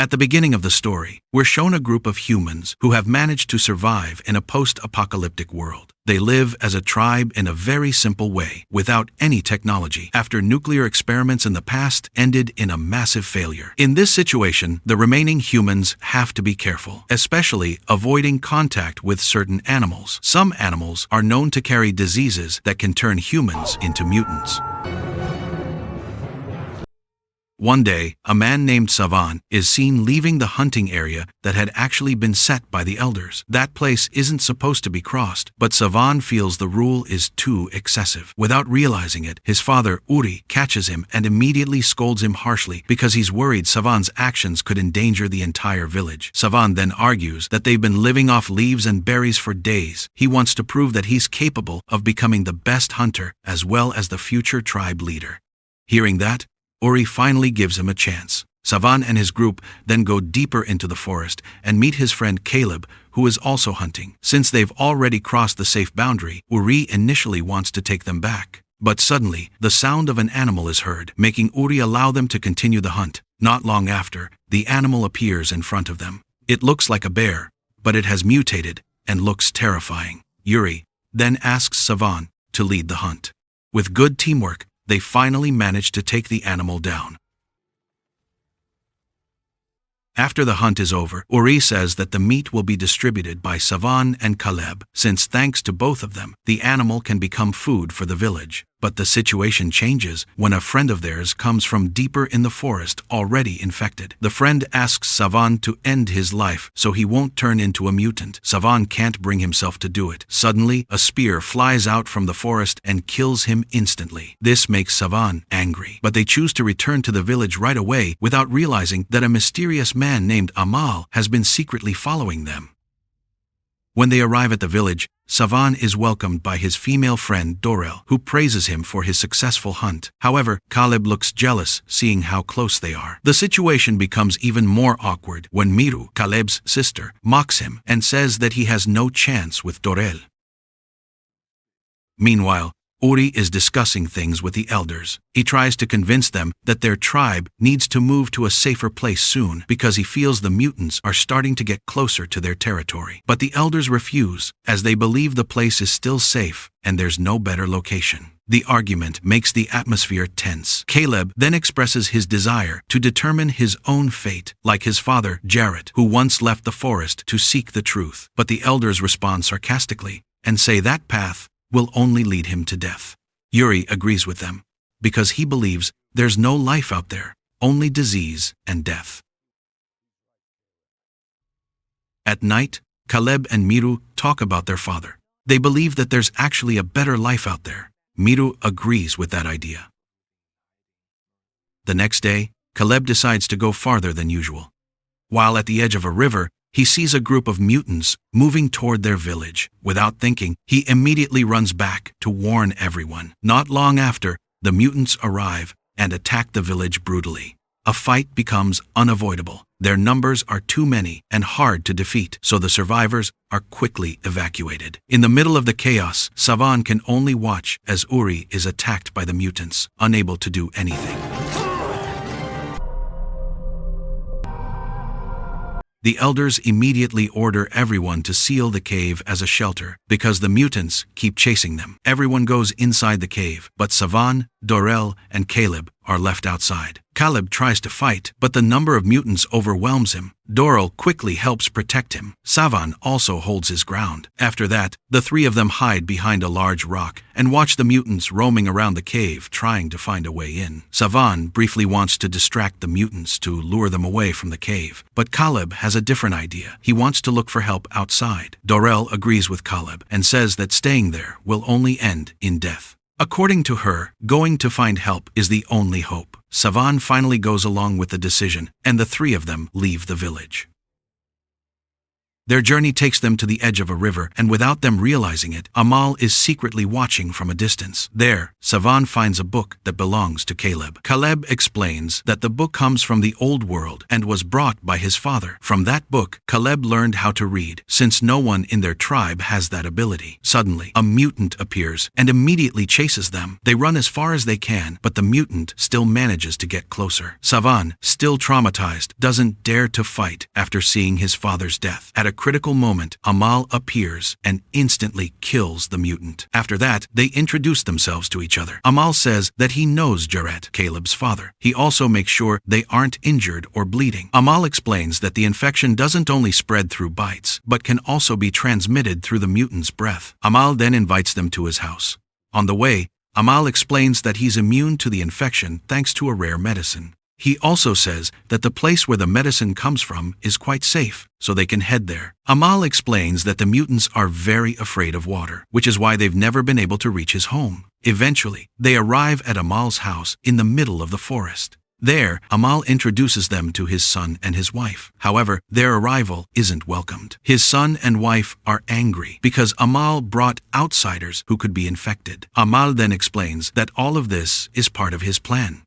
At the beginning of the story, we're shown a group of humans who have managed to survive in a post-apocalyptic world. They live as a tribe in a very simple way, without any technology, after nuclear experiments in the past ended in a massive failure. In this situation, the remaining humans have to be careful, especially avoiding contact with certain animals. Some animals are known to carry diseases that can turn humans into mutants. One day, a man named Savan is seen leaving the hunting area that had actually been set by the elders. That place isn't supposed to be crossed, but Savan feels the rule is too excessive. Without realizing it, his father, Uri, catches him and immediately scolds him harshly because he's worried Savan's actions could endanger the entire village. Savan then argues that they've been living off leaves and berries for days. He wants to prove that he's capable of becoming the best hunter as well as the future tribe leader. Hearing that, Uri finally gives him a chance. Savan and his group then go deeper into the forest and meet his friend Caleb, who is also hunting. Since they've already crossed the safe boundary, Uri initially wants to take them back. But suddenly, the sound of an animal is heard, making Uri allow them to continue the hunt. Not long after, the animal appears in front of them. It looks like a bear, but it has mutated and looks terrifying. Uri then asks Savan to lead the hunt. With good teamwork, they finally manage to take the animal down. After the hunt is over, Uri says that the meat will be distributed by Savan and Caleb, since thanks to both of them, the animal can become food for the village. But the situation changes when a friend of theirs comes from deeper in the forest already infected. The friend asks Savan to end his life so he won't turn into a mutant. Savan can't bring himself to do it. Suddenly, a spear flies out from the forest and kills him instantly. This makes Savan angry, but they choose to return to the village right away without realizing that a mysterious man named Amal has been secretly following them. When they arrive at the village, Savan is welcomed by his female friend Dorel, who praises him for his successful hunt. However, Caleb looks jealous seeing how close they are. The situation becomes even more awkward when Miru, Caleb's sister, mocks him and says that he has no chance with Dorel. Meanwhile, Uri is discussing things with the elders. He tries to convince them that their tribe needs to move to a safer place soon because he feels the mutants are starting to get closer to their territory. But the elders refuse, as they believe the place is still safe and there's no better location. The argument makes the atmosphere tense. Caleb then expresses his desire to determine his own fate, like his father, Jarrett, who once left the forest to seek the truth. But the elders respond sarcastically and say that path will only lead him to death. Uri agrees with them, because he believes there's no life out there, only disease and death. At night, Caleb and Miru talk about their father. They believe that there's actually a better life out there. Miru agrees with that idea. The next day, Caleb decides to go farther than usual. While at the edge of a river, he sees a group of mutants moving toward their village. Without thinking, he immediately runs back to warn everyone. Not long after, the mutants arrive and attack the village brutally. A fight becomes unavoidable. Their numbers are too many and hard to defeat, so the survivors are quickly evacuated. In the middle of the chaos, Savan can only watch as Uri is attacked by the mutants, unable to do anything. The elders immediately order everyone to seal the cave as a shelter because the mutants keep chasing them. Everyone goes inside the cave, but Savan, Dorel, and Caleb are left outside. Caleb tries to fight, but the number of mutants overwhelms him. Dorel quickly helps protect him. Savan also holds his ground. After that, the three of them hide behind a large rock and watch the mutants roaming around the cave trying to find a way in. Savan briefly wants to distract the mutants to lure them away from the cave, but Caleb has a different idea. He wants to look for help outside. Dorel agrees with Caleb and says that staying there will only end in death. According to her, going to find help is the only hope. Savan finally goes along with the decision, and the three of them leave the village. Their journey takes them to the edge of a river, and without them realizing it, Amal is secretly watching from a distance. There, Savan finds a book that belongs to Caleb. Caleb explains that the book comes from the old world and was brought by his father. From that book, Caleb learned how to read, since no one in their tribe has that ability. Suddenly, a mutant appears and immediately chases them. They run as far as they can, but the mutant still manages to get closer. Savan, still traumatized, doesn't dare to fight after seeing his father's death. At a critical moment, Amal appears and instantly kills the mutant. After that, they introduce themselves to each other. Amal says that he knows Jarrett, Caleb's father. He also makes sure they aren't injured or bleeding. Amal explains that the infection doesn't only spread through bites, but can also be transmitted through the mutant's breath. Amal then invites them to his house. On the way, Amal explains that he's immune to the infection thanks to a rare medicine. He also says that the place where the medicine comes from is quite safe, so they can head there. Amal explains that the mutants are very afraid of water, which is why they've never been able to reach his home. Eventually, they arrive at Amal's house in the middle of the forest. There, Amal introduces them to his son and his wife. However, their arrival isn't welcomed. His son and wife are angry because Amal brought outsiders who could be infected. Amal then explains that all of this is part of his plan.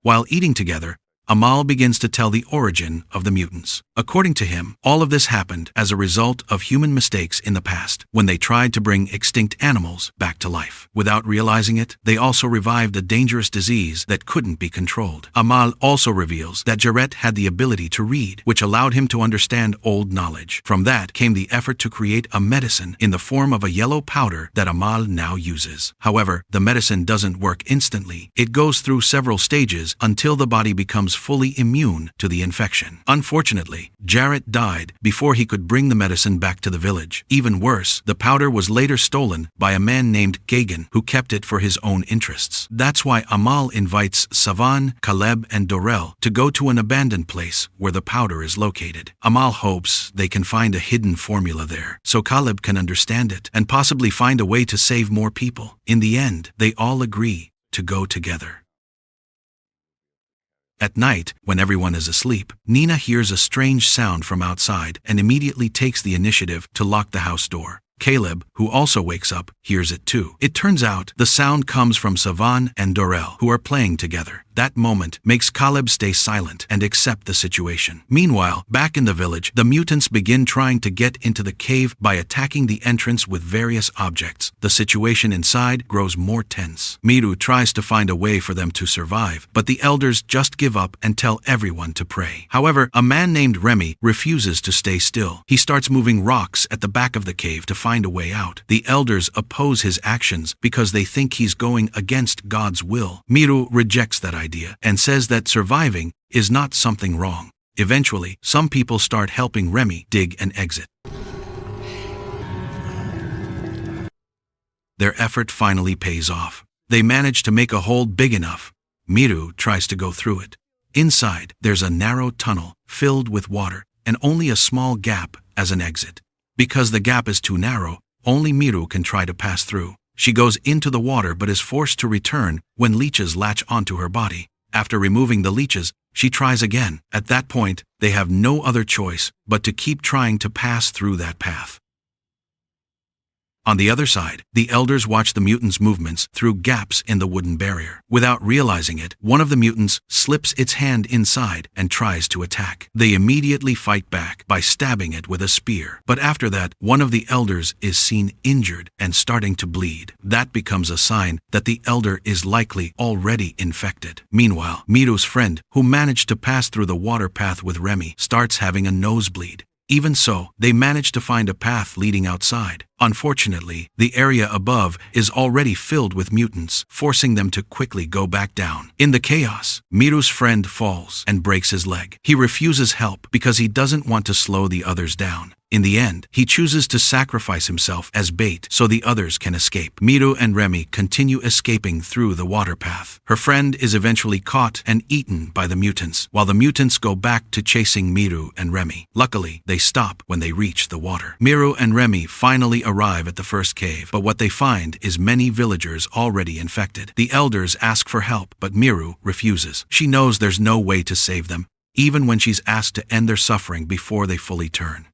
While eating together, Amal begins to tell the origin of the mutants. According to him, all of this happened as a result of human mistakes in the past, when they tried to bring extinct animals back to life. Without realizing it, they also revived a dangerous disease that couldn't be controlled. Amal also reveals that Jarrett had the ability to read, which allowed him to understand old knowledge. From that came the effort to create a medicine in the form of a yellow powder that Amal now uses. However, the medicine doesn't work instantly. It goes through several stages until the body becomes fully immune to the infection. Unfortunately, Jarrett died before he could bring the medicine back to the village. Even worse, the powder was later stolen by a man named Gagan, who kept it for his own interests. That's why Amal invites Savan, Caleb, and Dorel to go to an abandoned place where the powder is located. Amal hopes they can find a hidden formula there, so Caleb can understand it and possibly find a way to save more people. In the end, they all agree to go together. At night, when everyone is asleep, Nina hears a strange sound from outside and immediately takes the initiative to lock the house door. Caleb, who also wakes up, hears it too. It turns out the sound comes from Savan and Dorel, who are playing together. That moment makes Caleb stay silent and accept the situation. Meanwhile, back in the village, the mutants begin trying to get into the cave by attacking the entrance with various objects. The situation inside grows more tense. Miru tries to find a way for them to survive, but the elders just give up and tell everyone to pray. However, a man named Remy refuses to stay still. He starts moving rocks at the back of the cave to find a way out. The elders oppose his actions because they think he's going against God's will. Miru rejects that idea and says that surviving is not something wrong. Eventually, some people start helping Remy dig an exit. Their effort finally pays off. They manage to make a hole big enough. Miru tries to go through it. Inside, there's a narrow tunnel filled with water and only a small gap as an exit. Because the gap is too narrow, only Miru can try to pass through. She goes into the water but is forced to return when leeches latch onto her body. After removing the leeches, she tries again. At that point, they have no other choice but to keep trying to pass through that path. On the other side, the elders watch the mutants' movements through gaps in the wooden barrier. Without realizing it, one of the mutants slips its hand inside and tries to attack. They immediately fight back by stabbing it with a spear. But after that, one of the elders is seen injured and starting to bleed. That becomes a sign that the elder is likely already infected. Meanwhile, Miru's friend, who managed to pass through the water path with Remy, starts having a nosebleed. Even so, they manage to find a path leading outside. Unfortunately, the area above is already filled with mutants, forcing them to quickly go back down. In the chaos, Miru's friend falls and breaks his leg. He refuses help because he doesn't want to slow the others down. In the end, he chooses to sacrifice himself as bait so the others can escape. Miru and Remy continue escaping through the water path. Her friend is eventually caught and eaten by the mutants, while the mutants go back to chasing Miru and Remy. Luckily, they stop when they reach the water. Miru and Remy finally arrive at the first cave, but what they find is many villagers already infected. The elders ask for help, but Miru refuses. She knows there's no way to save them, even when she's asked to end their suffering before they fully turn.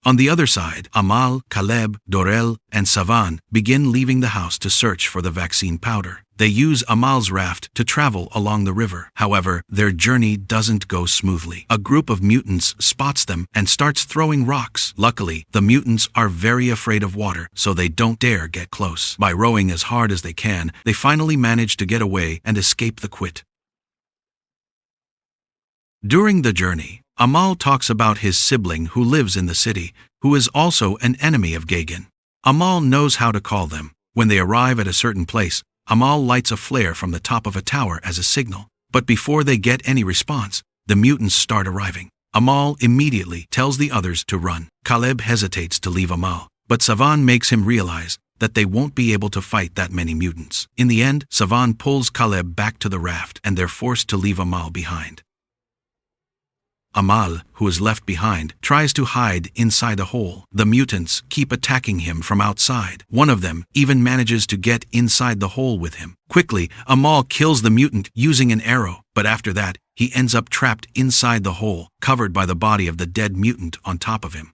On the other side, Amal, Caleb, Dorel, and Savan begin leaving the house to search for the vaccine powder. They use Amal's raft to travel along the river. However, their journey doesn't go smoothly. A group of mutants spots them and starts throwing rocks. Luckily, the mutants are very afraid of water, so they don't dare get close. By rowing as hard as they can, they finally manage to get away and escape the quit. During the journey, Amal talks about his sibling who lives in the city, who is also an enemy of Gage. Amal knows how to call them. When they arrive at a certain place, Amal lights a flare from the top of a tower as a signal. But before they get any response, the mutants start arriving. Amal immediately tells the others to run. Caleb hesitates to leave Amal, but Savan makes him realize that they won't be able to fight that many mutants. In the end, Savan pulls Caleb back to the raft and they're forced to leave Amal behind. Amal, who is left behind, tries to hide inside a hole. The mutants keep attacking him from outside. One of them even manages to get inside the hole with him. Quickly, Amal kills the mutant using an arrow, but after that, he ends up trapped inside the hole, covered by the body of the dead mutant on top of him.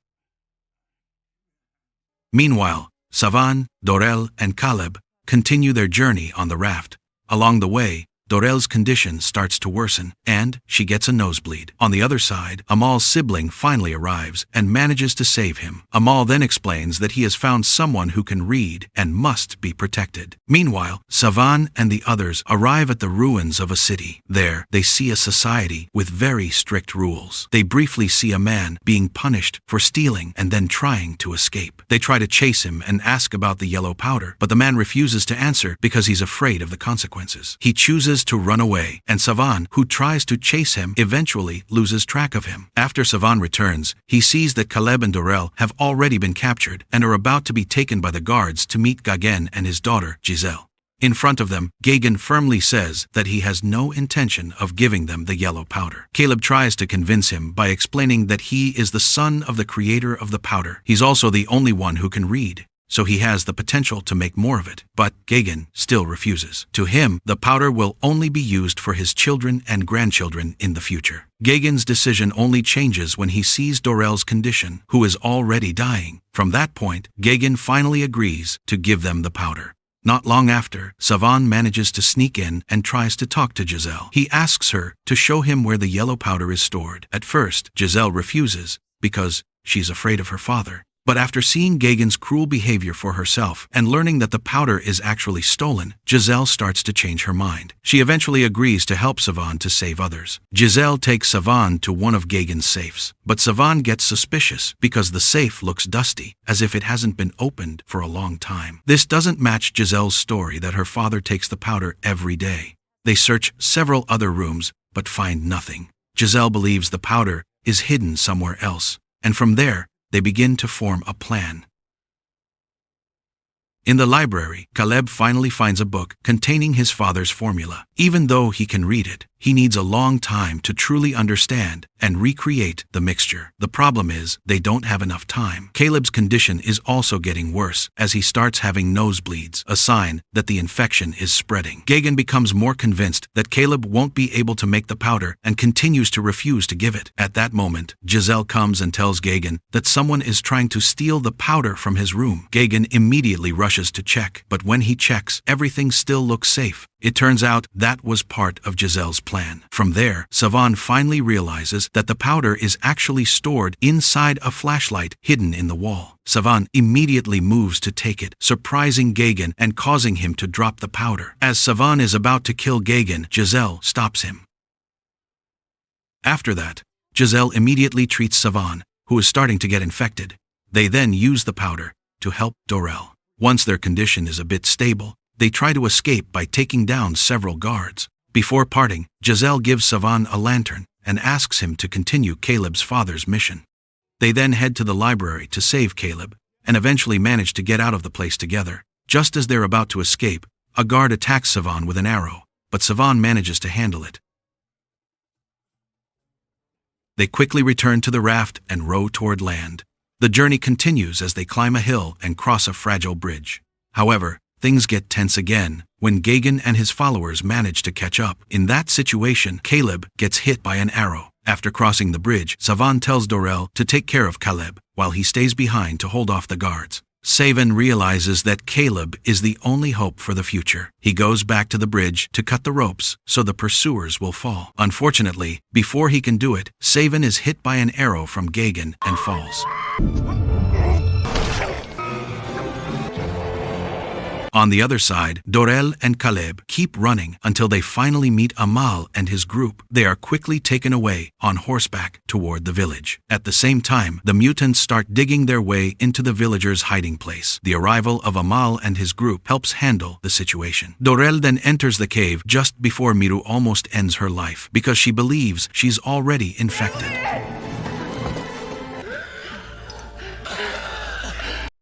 Meanwhile, Savan, Dorel, and Caleb continue their journey on the raft. Along the way, Dorel's condition starts to worsen, and she gets a nosebleed. On the other side, Amal's sibling finally arrives and manages to save him. Amal then explains that he has found someone who can read and must be protected. Meanwhile, Savan and the others arrive at the ruins of a city. There, they see a society with very strict rules. They briefly see a man being punished for stealing and then trying to escape. They try to chase him and ask about the yellow powder, but the man refuses to answer because he's afraid of the consequences. He chooses to run away, and Savan, who tries to chase him, eventually loses track of him. After Savan returns, he sees that Caleb and Dorel have already been captured and are about to be taken by the guards to meet Gage and his daughter, Giselle. In front of them, Gage firmly says that he has no intention of giving them the yellow powder. Caleb tries to convince him by explaining that he is the son of the creator of the powder. He's also the only one who can read, so he has the potential to make more of it. But Gage still refuses. To him, the powder will only be used for his children and grandchildren in the future. Gagen's decision only changes when he sees Dorel's condition, who is already dying. From that point, Gage finally agrees to give them the powder. Not long after, Savan manages to sneak in and tries to talk to Giselle. He asks her to show him where the yellow powder is stored. At first, Giselle refuses because she's afraid of her father. But after seeing Gagen's cruel behavior for herself and learning that the powder is actually stolen, Giselle starts to change her mind. She eventually agrees to help Savan to save others. Giselle takes Savan to one of Gagen's safes, but Savan gets suspicious because the safe looks dusty, as if it hasn't been opened for a long time. This doesn't match Giselle's story that her father takes the powder every day. They search several other rooms, but find nothing. Giselle believes the powder is hidden somewhere else, and from there, they begin to form a plan. In the library, Caleb finally finds a book containing his father's formula. Even though he can read it, he needs a long time to truly understand and recreate the mixture. The problem is, they don't have enough time. Caleb's condition is also getting worse as he starts having nosebleeds, a sign that the infection is spreading. Gage becomes more convinced that Caleb won't be able to make the powder and continues to refuse to give it. At that moment, Giselle comes and tells Gage that someone is trying to steal the powder from his room. Gage immediately rushes to check, but when he checks, everything still looks safe. It turns out that was part of Giselle's plan. From there, Savan finally realizes that the powder is actually stored inside a flashlight hidden in the wall. Savan immediately moves to take it, surprising Gage and causing him to drop the powder. As Savan is about to kill Gage, Giselle stops him. After that, Giselle immediately treats Savan, who is starting to get infected. They then use the powder to help Dorel. Once their condition is a bit stable, they try to escape by taking down several guards. Before parting, Giselle gives Savan a lantern and asks him to continue Caleb's father's mission. They then head to the library to save Caleb, and eventually manage to get out of the place together. Just as they're about to escape, a guard attacks Savan with an arrow, but Savan manages to handle it. They quickly return to the raft and row toward land. The journey continues as they climb a hill and cross a fragile bridge. However, things get tense again when Gage and his followers manage to catch up. In that situation, Caleb gets hit by an arrow, After crossing the bridge, Savan tells Dorel to take care of Caleb, while he stays behind to hold off the guards. Savan realizes that Caleb is the only hope for the future. He goes back to the bridge to cut the ropes so the pursuers will fall. Unfortunately, before he can do it, Savan is hit by an arrow from Gagan and falls. On the other side, Dorel and Caleb keep running until they finally meet Amal and his group. They are quickly taken away on horseback toward the village. At the same time, the mutants start digging their way into the villagers' hiding place. The arrival of Amal and his group helps handle the situation. Dorel then enters the cave just before Miru almost ends her life because she believes she's already infected.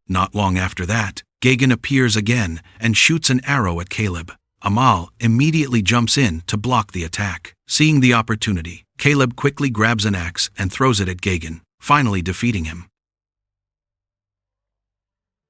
Not long after that, Gagan appears again and shoots an arrow at Caleb. Amal immediately jumps in to block the attack. Seeing the opportunity, Caleb quickly grabs an axe and throws it at Gagan, finally defeating him.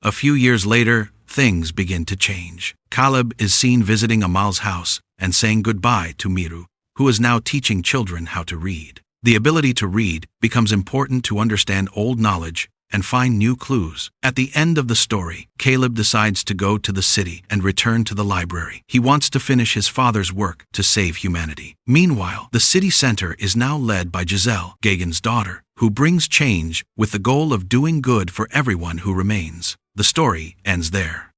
A few years later, things begin to change. Caleb is seen visiting Amal's house and saying goodbye to Miru, who is now teaching children how to read. The ability to read becomes important to understand old knowledge and find new clues. At the end of the story, Caleb decides to go to the city and return to the library. He wants to finish his father's work to save humanity. Meanwhile, the city center is now led by Giselle, Gagan's daughter, who brings change with the goal of doing good for everyone who remains. The story ends there.